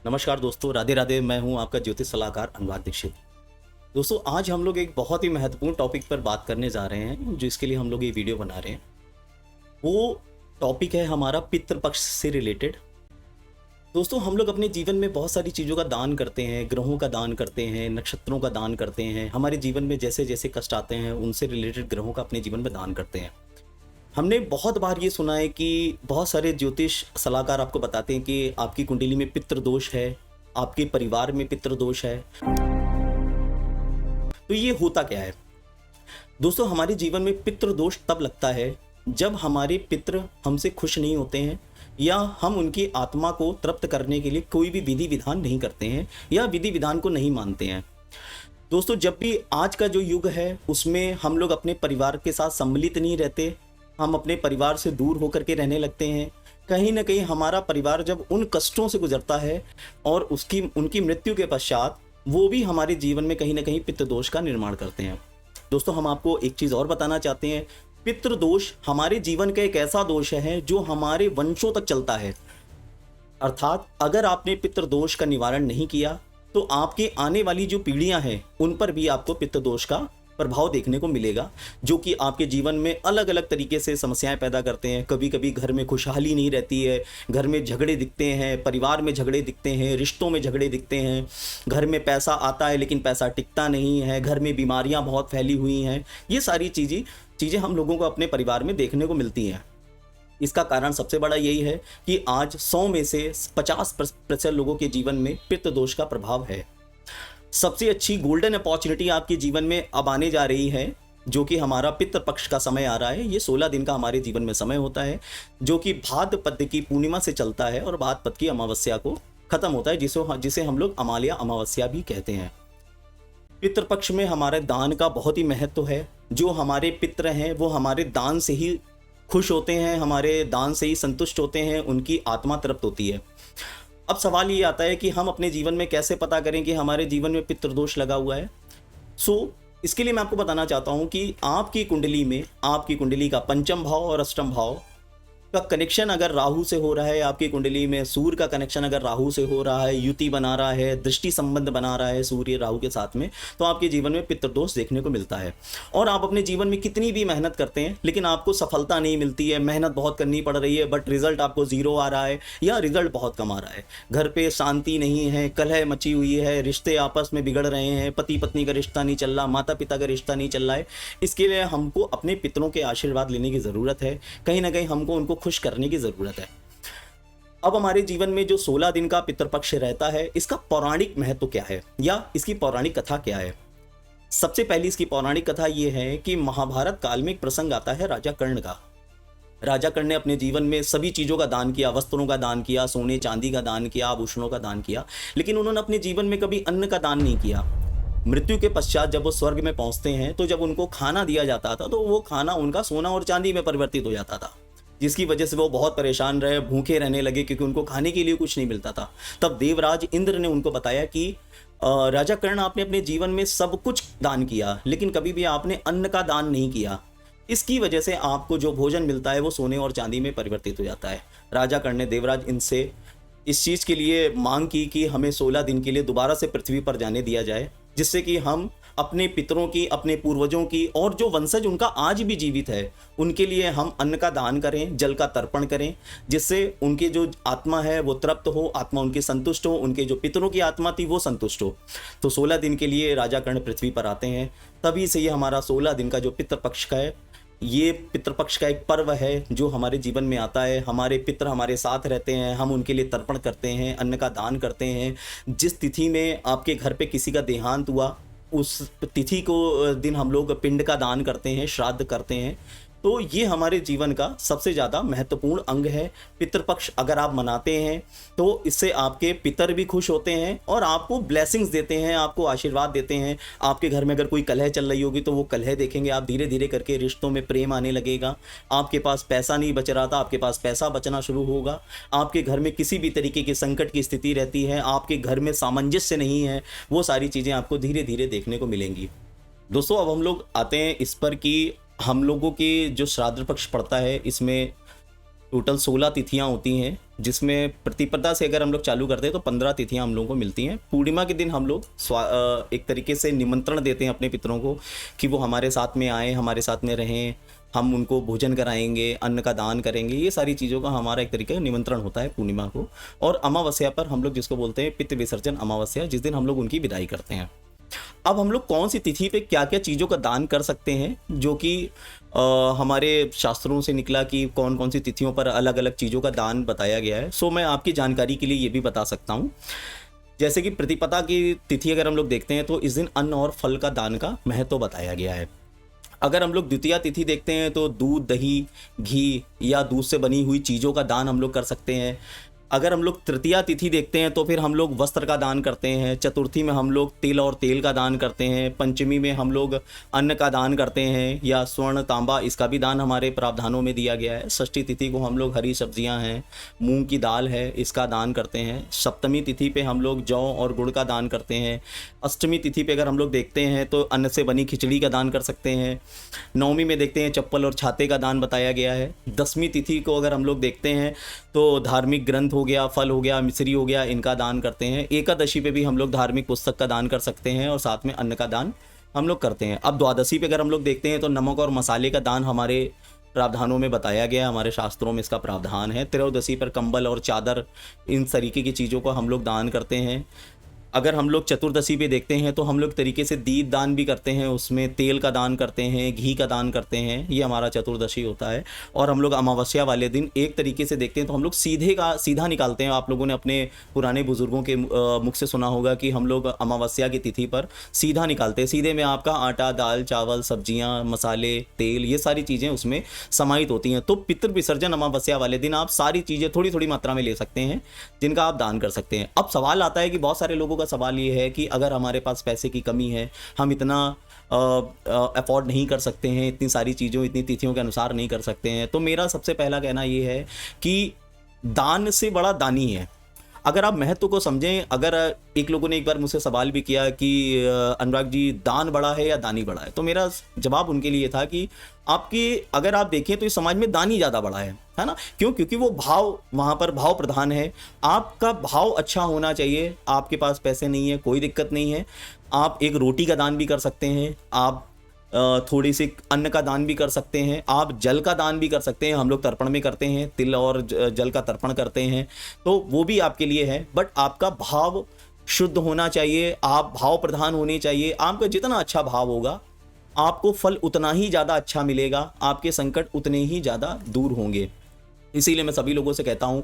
नमस्कार दोस्तों, राधे राधे। मैं हूं आपका ज्योतिष सलाहकार अनुराग दीक्षित। दोस्तों, आज हम लोग एक बहुत ही महत्वपूर्ण टॉपिक पर बात करने जा रहे हैं, जिसके लिए हम लोग ये वीडियो बना रहे हैं। वो टॉपिक है हमारा पितृपक्ष से रिलेटेड। दोस्तों, हम लोग अपने जीवन में बहुत सारी चीज़ों का दान करते हैं, ग्रहों का दान करते हैं, नक्षत्रों का दान करते हैं। हमारे जीवन में जैसे जैसे कष्ट आते हैं, उनसे रिलेटेड ग्रहों का अपने जीवन में दान करते हैं। हमने बहुत बार ये सुना है कि बहुत सारे ज्योतिष सलाहकार आपको बताते हैं कि आपकी कुंडली में पितृ दोष है, आपके परिवार में पितृ दोष है। तो ये होता क्या है? दोस्तों, हमारे जीवन में पितृ दोष तब लगता है जब हमारे पितृ हमसे खुश नहीं होते हैं, या हम उनकी आत्मा को तृप्त करने के लिए कोई भी विधि विधान नहीं करते हैं, या विधि विधान को नहीं मानते हैं। दोस्तों, जब भी आज का जो युग है उसमें हम लोग अपने परिवार के साथ सम्मिलित नहीं रहते, हम अपने परिवार से दूर होकर के रहने लगते हैं। कहीं ना कहीं हमारा परिवार जब उन कष्टों से गुजरता है और उनकी मृत्यु के पश्चात वो भी हमारे जीवन में कहीं ना कहीं पितृ दोष का निर्माण करते हैं। दोस्तों, हम आपको एक चीज़ और बताना चाहते हैं। पितृ दोष हमारे जीवन का एक ऐसा दोष है जो हमारे वंशों तक चलता है। अर्थात अगर आपने पितृ दोष का निवारण नहीं किया तो आपकी आने वाली जो पीढ़ियां हैं उन पर भी आपको पितृ दोष का प्रभाव देखने को मिलेगा, जो कि आपके जीवन में अलग अलग तरीके से समस्याएं पैदा करते हैं। कभी कभी घर में खुशहाली नहीं रहती है, घर में झगड़े दिखते हैं, परिवार में झगड़े दिखते हैं, रिश्तों में झगड़े दिखते हैं। घर में पैसा आता है लेकिन पैसा टिकता नहीं है, घर में बीमारियां बहुत फैली हुई हैं। ये सारी चीज़ें हम लोगों को अपने परिवार में देखने को मिलती हैं। इसका कारण सबसे बड़ा यही है कि आज 100 में से 50% लोगों के जीवन में पितृ दोष का प्रभाव है। सबसे अच्छी गोल्डन अपॉर्चुनिटी आपके जीवन में अब आने जा रही है, जो कि हमारा पितृपक्ष का समय आ रहा है। ये 16 दिन का हमारे जीवन में समय होता है, जो कि भाद्रपद की पूर्णिमा से चलता है और भाद्रपद की अमावस्या को खत्म होता है, जिसे हम लोग अमाल्या अमावस्या भी कहते हैं। पितृपक्ष में हमारे दान का बहुत ही महत्व है। जो हमारे पितृ हैं वो हमारे दान से ही खुश होते हैं, हमारे दान से ही संतुष्ट होते हैं, उनकी आत्मा तृप्त होती है। अब सवाल ये आता है कि हम अपने जीवन में कैसे पता करें कि हमारे जीवन में पितृदोष लगा हुआ है। इसके लिए मैं आपको बताना चाहता हूं कि आपकी कुंडली का पंचम भाव और अष्टम भाव का कनेक्शन अगर राहु से हो रहा है, आपकी कुंडली में सूर्य का कनेक्शन अगर राहु से हो रहा है, युति बना रहा है, दृष्टि संबंध बना रहा है सूर्य राहु के साथ में, तो आपके जीवन में पितृदोष देखने को मिलता है। और आप अपने जीवन में कितनी भी मेहनत करते हैं लेकिन आपको सफलता नहीं मिलती है। मेहनत बहुत करनी पड़ रही है बट रिजल्ट आपको 0 आ रहा है, या रिजल्ट बहुत कम आ रहा है। घर पे शांति नहीं है, कलह मची हुई है, रिश्ते आपस में बिगड़ रहे हैं, पति पत्नी का रिश्ता नहीं चल रहा, माता पिता का रिश्ता नहीं चल रहा है। इसके लिए हमको अपने पितरों के आशीर्वाद लेने की ज़रूरत है। कहीं ना कहीं हमको उनको खुश करने की ज़रूरत है। अब हमारे जीवन में जो 16 दिन का पितृपक्ष रहता है, इसका पौराणिक महत्व क्या है या इसकी पौराणिक कथा क्या है? सबसे पहली इसकी पौराणिक कथा ये है कि महाभारत काल में एक प्रसंग आता है राजा कर्ण का। राजा कर्ण ने अपने जीवन में सभी चीज़ों का दान किया, वस्त्रों का दान किया, सोने चांदी का दान किया, आभूषणों का दान किया, लेकिन उन्होंने अपने जीवन में कभी अन्न का दान नहीं किया। मृत्यु के पश्चात जब वो स्वर्ग में पहुंचते हैं तो जब उनको खाना दिया जाता था तो वो खाना उनका सोना और चांदी में परिवर्तित हो जाता था, जिसकी वजह से वो बहुत परेशान रहे, भूखे रहने लगे, क्योंकि उनको खाने के लिए कुछ नहीं मिलता था। तब देवराज इंद्र ने उनको बताया कि राजा कर्ण, आपने अपने जीवन में सब कुछ दान किया लेकिन कभी भी आपने अन्न का दान नहीं किया। इसकी वजह से आपको जो भोजन मिलता है वो सोने और चांदी में परिवर्तित हो जाता है। राजा कर्ण ने देवराज इनसे इस चीज़ के लिए मांग की कि हमें 16 दिन के लिए दोबारा से पृथ्वी पर जाने दिया जाए, जिससे कि हम अपने पितरों की, अपने पूर्वजों की और जो वंशज उनका आज भी जीवित है उनके लिए हम अन्न का दान करें, जल का तर्पण करें, जिससे उनकी जो आत्मा है वो तृप्त हो, आत्मा उनकी संतुष्ट हो, उनके जो पितरों की आत्मा थी वो संतुष्ट हो। तो 16 दिन के लिए राजा कर्ण पृथ्वी पर आते हैं। तभी से ये हमारा 16 दिन का जो पितृपक्ष का है, ये पितृपक्ष का एक पर्व है जो हमारे जीवन में आता है। हमारे पितृ हमारे साथ रहते हैं, हम उनके लिए तर्पण करते हैं, अन्न का दान करते हैं। जिस तिथि में आपके घर पे किसी का देहांत हुआ उस तिथि को दिन हम लोग पिंड का दान करते हैं, श्राद्ध करते हैं। तो ये हमारे जीवन का सबसे ज़्यादा महत्वपूर्ण अंग है। पितृपक्ष अगर आप मनाते हैं तो इससे आपके पितर भी खुश होते हैं और आपको ब्लेसिंग्स देते हैं, आपको आशीर्वाद देते हैं। आपके घर में अगर कोई कलह चल रही होगी तो वो कलह देखेंगे आप, धीरे धीरे करके रिश्तों में प्रेम आने लगेगा। आपके पास पैसा नहीं बच रहा था, आपके पास पैसा बचना शुरू होगा। आपके घर में किसी भी तरीके की संकट की स्थिति रहती है, आपके घर में सामंजस्य नहीं है, वो सारी चीज़ें आपको धीरे धीरे देखने को मिलेंगी। दोस्तों, अब हम लोग आते हैं इस पर कि हम लोगों के जो श्राद्ध पक्ष पड़ता है इसमें टोटल 16 तिथियां होती हैं, जिसमें प्रतिपदा से अगर हम लोग चालू करते हैं तो 15 तिथियां हम लोगों को मिलती हैं। पूर्णिमा के दिन हम लोग एक तरीके से निमंत्रण देते हैं अपने पितरों को कि वो हमारे साथ में आएँ, हमारे साथ में रहें, हम उनको भोजन कराएंगे, अन्न का दान करेंगे। ये सारी चीज़ों का हमारा एक तरीके का निमंत्रण होता है पूर्णिमा को। और अमावस्या पर हम लोग जिसको बोलते हैं पितृ विसर्जन अमावस्या, जिस दिन हम लोग उनकी विदाई करते हैं। अब हम लोग कौन सी तिथि पे क्या क्या चीज़ों का दान कर सकते हैं, जो कि हमारे शास्त्रों से निकला कि कौन कौन सी तिथियों पर अलग अलग चीज़ों का दान बताया गया है। सो मैं आपकी जानकारी के लिए ये भी बता सकता हूँ। जैसे कि प्रतिपदा की तिथि अगर हम लोग देखते हैं तो इस दिन अन्न और फल का दान का महत्व बताया गया है। अगर हम लोग द्वितीया तिथि देखते हैं तो दूध, दही, घी या दूध से बनी हुई चीज़ों का दान हम लोग कर सकते हैं। अगर हम लोग तृतीया तिथि देखते हैं तो फिर हम लोग वस्त्र का दान करते हैं। चतुर्थी में हम लोग तिल और तेल का दान करते हैं। पंचमी में हम लोग अन्न का दान करते हैं या स्वर्ण तांबा, इसका भी दान हमारे प्रावधानों में दिया गया है। षष्ठी तिथि को हम लोग हरी सब्जियां हैं, मूंग की दाल है, इसका दान करते हैं। सप्तमी तिथि पे हम लोग जौ और गुड़ का दान करते हैं। अष्टमी तिथि पे अगर हम लोग देखते हैं तो अन्न से बनी खिचड़ी का दान कर सकते हैं। नवमी में देखते हैं चप्पल और छाते का दान बताया गया है। दसवीं तिथि को अगर हम लोग देखते हैं तो धार्मिक ग्रंथ हो गया, फल हो गया, मिश्री हो गया, इनका दान करते हैं। एकादशी पे भी हम लोग धार्मिक पुस्तक का दान कर सकते हैं और साथ में अन्न का दान हम लोग करते हैं। अब द्वादशी पे अगर हम लोग देखते हैं तो नमक और मसाले का दान हमारे प्रावधानों में बताया गया है, हमारे शास्त्रों में इसका प्रावधान है। त्रयोदशी पर कंबल और चादर, इन तरीके की चीज़ों को हम लोग दान करते हैं। अगर हम लोग चतुर्दशी पे देखते हैं तो हम लोग तरीके से दीप दान भी करते हैं, उसमें तेल का दान करते हैं, घी का दान करते हैं, ये हमारा चतुर्दशी होता है। और हम लोग अमावस्या वाले दिन एक तरीके से देखते हैं तो हम लोग सीधा निकालते हैं। आप लोगों ने अपने पुराने बुजुर्गों के मुख से सुना होगा कि हम लोग अमावस्या की तिथि पर सीधा निकालते हैं। सीधे में आपका आटा, दाल, चावल, सब्जियाँ, मसाले, तेल, ये सारी चीज़ें उसमें समाहित होती हैं। तो पितृ विसर्जन अमावस्या वाले दिन आप सारी चीज़ें थोड़ी थोड़ी मात्रा में ले सकते हैं, जिनका आप दान कर सकते हैं। अब सवाल आता है कि बहुत सारे लोगों सवाल ये है कि अगर हमारे पास पैसे की कमी है, हम इतना अफोर्ड नहीं कर सकते हैं, इतनी सारी चीज़ों, इतनी तिथियों के अनुसार नहीं कर सकते हैं, तो मेरा सबसे पहला कहना ये है कि दान से बड़ा दानी है। अगर आप महत्व को समझें, अगर एक लोगों ने एक बार मुझसे सवाल भी किया कि अनुराग जी दान बड़ा है या दानी बड़ा है, तो मेरा जवाब उनके लिए था कि आपकी अगर आप देखें तो इस समाज में दानी ज़्यादा बड़ा है ना। क्यों? क्योंकि वो भाव, वहाँ पर भाव प्रधान है। आपका भाव अच्छा होना चाहिए। आपके पास पैसे नहीं है, कोई दिक्कत नहीं है, आप एक रोटी का दान भी कर सकते हैं, आप थोड़ी सी अन्न का दान भी कर सकते हैं, आप जल का दान भी कर सकते हैं। हम लोग तर्पण में करते हैं, तिल और जल का तर्पण करते हैं, तो वो भी आपके लिए है। बट आपका भाव शुद्ध होना चाहिए, आप भाव प्रधान होने चाहिए। आपका जितना अच्छा भाव होगा, आपको फल उतना ही ज़्यादा अच्छा मिलेगा, आपके संकट उतने ही ज़्यादा दूर होंगे। इसीलिए मैं सभी लोगों से कहता हूं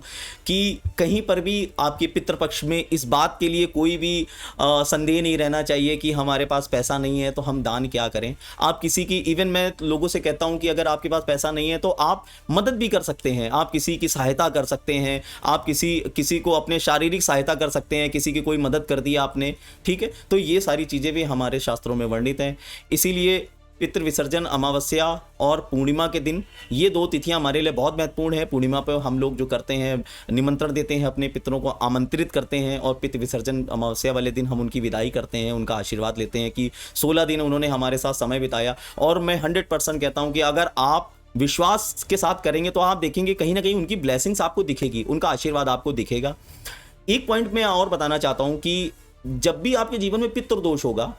कि कहीं पर भी आपके पितृपक्ष में इस बात के लिए कोई भी संदेह नहीं रहना चाहिए कि हमारे पास पैसा नहीं है तो हम दान क्या करें। आप किसी की, इवन मैं लोगों से कहता हूं कि अगर आपके पास पैसा नहीं है तो आप मदद भी कर सकते हैं, आप किसी की सहायता कर सकते हैं, आप किसी को अपने शारीरिक सहायता कर सकते हैं, किसी की कोई मदद कर दी आपने, ठीक है। तो ये सारी चीज़ें भी हमारे शास्त्रों में वर्णित हैं। इसीलिए पितृ विसर्जन अमावस्या और पूर्णिमा के दिन, ये दो तिथियां हमारे लिए बहुत महत्वपूर्ण है। पूर्णिमा पर हम लोग जो करते हैं, निमंत्रण देते हैं, अपने पितरों को आमंत्रित करते हैं, और पितृ विसर्जन अमावस्या वाले दिन हम उनकी विदाई करते हैं, उनका आशीर्वाद लेते हैं कि 16 दिन उन्होंने हमारे साथ समय बिताया। और मैं 100% कहता हूँ कि अगर आप विश्वास के साथ करेंगे तो आप देखेंगे कहीं ना कहीं उनकी ब्लेसिंग्स आपको दिखेगी, उनका आशीर्वाद आपको दिखेगा। एक पॉइंट मैं और बताना चाहता हूँ कि जब भी आपके जीवन में पितृ दोष होगा,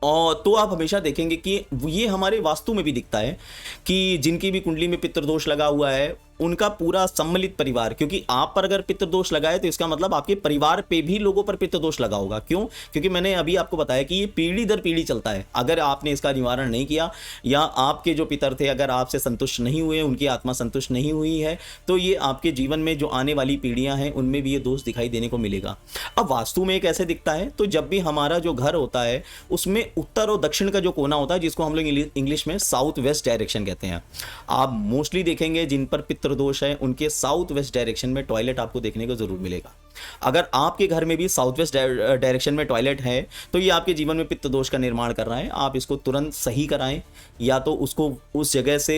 और तो आप हमेशा देखेंगे कि ये हमारे वास्तु में भी दिखता है कि जिनकी भी कुंडली में पितृदोष लगा हुआ है, उनका पूरा सम्मिलित परिवार, क्योंकि आप पर अगर पितृदोष लगा है तो इसका मतलब आपके परिवार पे भी लोगों पर पितृदोष लगा होगा। क्यों? क्योंकि मैंने अभी आपको बताया कि ये पीढ़ी दर पीढ़ी चलता है। अगर आपने इसका निवारण नहीं किया, या आपके जो पितर थे अगर आपसे संतुष्ट नहीं हुए, उनकी आत्मा संतुष्ट नहीं हुई है, तो ये आपके जीवन में जो आने वाली पीढ़ियां हैं उनमें भी ये दोष दिखाई देने को मिलेगा। अब वास्तु में कैसे दिखता है, तो जब भी हमारा जो घर होता है उसमें उत्तर और दक्षिण का जो कोना होता है, जिसको हम लोग इंग्लिश में साउथ वेस्ट डायरेक्शन कहते हैं, आप मोस्टली देखेंगे जिन पर पितृ दोष है उनके साउथ वेस्ट डायरेक्शन में टॉयलेट आपको देखने को जरूर मिलेगा। अगर आपके घर में भी साउथ वेस्ट डायरेक्शन में टॉयलेट है तो ये आपके जीवन में पित्त दोष का निर्माण कर रहा है। आप इसको तुरंत सही कराएं, या तो उसको उस जगह से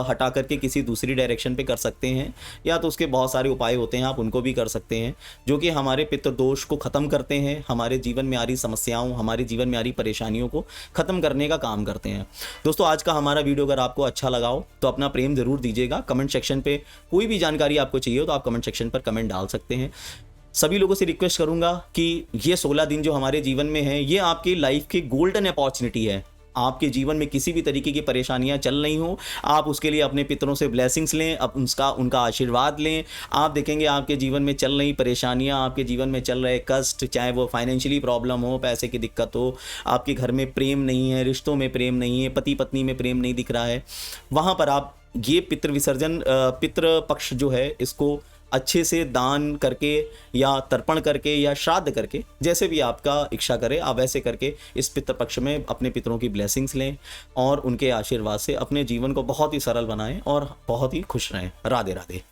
हटा करके किसी दूसरी डायरेक्शन पे कर सकते हैं, या तो उसके बहुत सारे उपाय होते हैं, आप उनको भी कर सकते हैं, जो कि हमारे पित्त दोष को ख़त्म करते हैं, हमारे जीवन में आ रही समस्याओं, हमारे जीवन में आ रही परेशानियों को ख़त्म करने का काम करते हैं। दोस्तों, आज का हमारा वीडियो अगर आपको अच्छा लगा हो तो अपना प्रेम ज़रूर दीजिएगा। कमेंट सेक्शन पर कोई भी जानकारी आपको चाहिए हो तो आप कमेंट सेक्शन पर कमेंट डाल सकते हैं। सभी लोगों से रिक्वेस्ट करूंगा कि ये 16 दिन जो हमारे जीवन में है, ये आपकी लाइफ की गोल्डन अपॉर्चुनिटी है। आपके जीवन में किसी भी तरीके की परेशानियां चल रही हो, आप उसके लिए अपने पितरों से ब्लेसिंग्स लें, अब उनका आशीर्वाद लें। आप देखेंगे आपके जीवन में चल रही परेशानियां, आपके जीवन में चल रहे कष्ट, चाहे वो फाइनेंशियली प्रॉब्लम हो, पैसे की दिक्कत हो, आपके घर में प्रेम नहीं है, रिश्तों में प्रेम नहीं है, पति पत्नी में प्रेम नहीं दिख रहा है, वहाँ पर आप ये पितृ विसर्जन, पितृ पक्ष जो है, इसको अच्छे से दान करके या तर्पण करके या श्राद्ध करके, जैसे भी आपका इच्छा करे, आप वैसे करके इस पितृपक्ष में अपने पितरों की ब्लेसिंग्स लें और उनके आशीर्वाद से अपने जीवन को बहुत ही सरल बनाएं और बहुत ही खुश रहें। राधे राधे।